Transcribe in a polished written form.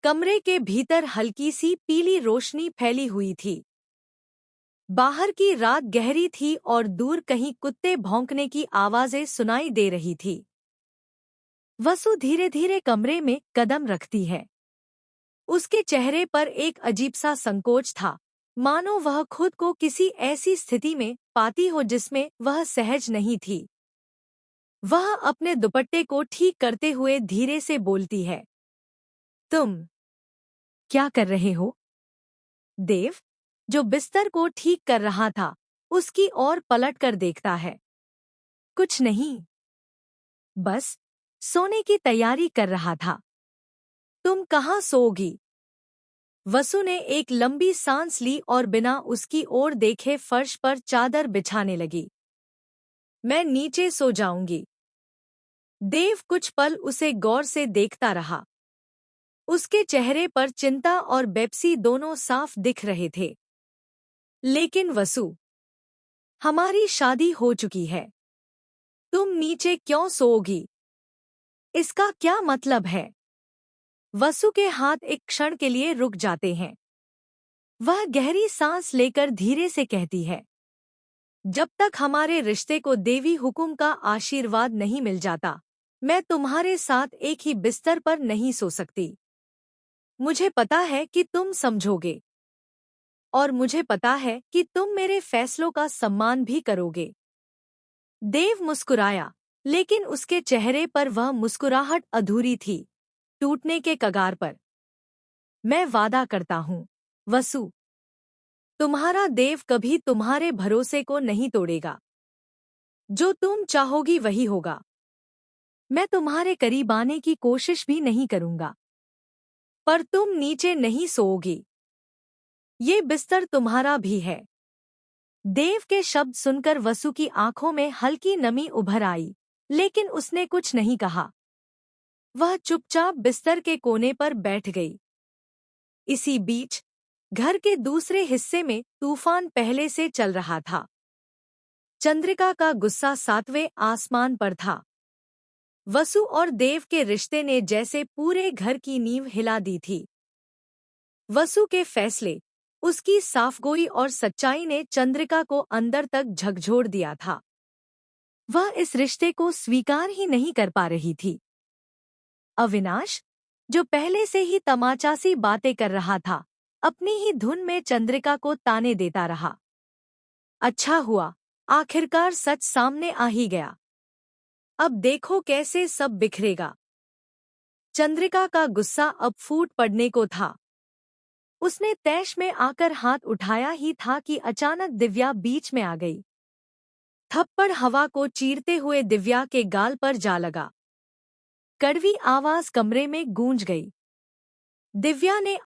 कमरे के भीतर हल्की सी पीली रोशनी फैली हुई थी। बाहर की रात गहरी थी और दूर कहीं कुत्ते भौंकने की आवाजें सुनाई दे रही थी। वसु धीरे धीरे कमरे में कदम रखती है। उसके चेहरे पर एक अजीब सा संकोच था, मानो वह खुद को किसी ऐसी स्थिति में पाती हो जिसमें वह सहज नहीं थी। वह अपने दुपट्टे को ठीक करते हुए धीरे से बोलती है, तुम क्या कर रहे हो? देव, जो बिस्तर को ठीक कर रहा था, उसकी ओर पलटकर देखता है। कुछ नहीं, बस सोने की तैयारी कर रहा था। तुम कहाँ सोओगी? वसु ने एक लंबी सांस ली और बिना उसकी ओर देखे फर्श पर चादर बिछाने लगी। मैं नीचे सो जाऊंगी। देव कुछ पल उसे गौर से देखता रहा। उसके चेहरे पर चिंता और बेपसी दोनों साफ दिख रहे थे। लेकिन वसु, हमारी शादी हो चुकी है। तुम नीचे क्यों सोओगी? इसका क्या मतलब है? वसु के हाथ एक क्षण के लिए रुक जाते हैं। वह गहरी सांस लेकर धीरे से कहती है, जब तक हमारे रिश्ते को देवी हुकुम का आशीर्वाद नहीं मिल जाता, मैं तुम्हारे साथ एक ही बिस्तर पर नहीं सो सकती। मुझे पता है कि तुम समझोगे, और मुझे पता है कि तुम मेरे फैसलों का सम्मान भी करोगे। देव मुस्कुराया, लेकिन उसके चेहरे पर वह मुस्कुराहट अधूरी थी, टूटने के कगार पर। मैं वादा करता हूँ, वसु, तुम्हारा देव कभी तुम्हारे भरोसे को नहीं तोड़ेगा। जो तुम चाहोगी वही होगा। मैं तुम्हारे करीब आने की कोशिश भी नहीं करूंगा, पर तुम नीचे नहीं सोओगी। ये बिस्तर तुम्हारा भी है। देव के शब्द सुनकर वसु की आंखों में हल्की नमी उभर आई, लेकिन उसने कुछ नहीं कहा। वह चुपचाप बिस्तर के कोने पर बैठ गई। इसी बीच घर के दूसरे हिस्से में तूफान पहले से चल रहा था। चंद्रिका का गुस्सा सातवें आसमान पर था। वसु और देव के रिश्ते ने जैसे पूरे घर की नींव हिला दी थी। वसु के फैसले, उसकी साफगोई और सच्चाई ने चंद्रिका को अंदर तक झकझोर दिया था। वह इस रिश्ते को स्वीकार ही नहीं कर पा रही थी। अविनाश, जो पहले से ही तमाचासी बातें कर रहा था, अपनी ही धुन में चंद्रिका को ताने देता रहा। अच्छा हुआ, आखिरकार सच सामने आ ही गया। अब देखो कैसे सब बिखरेगा। चंद्रिका का गुस्सा अब फूट पड़ने को था। उसने तैश में आकर हाथ उठाया ही था कि अचानक दिव्या बीच में आ गई। थप्पड़ हवा को चीरते हुए दिव्या के गाल पर जा लगा। कड़वी आवाज कमरे में गूंज गई। दिव्या ने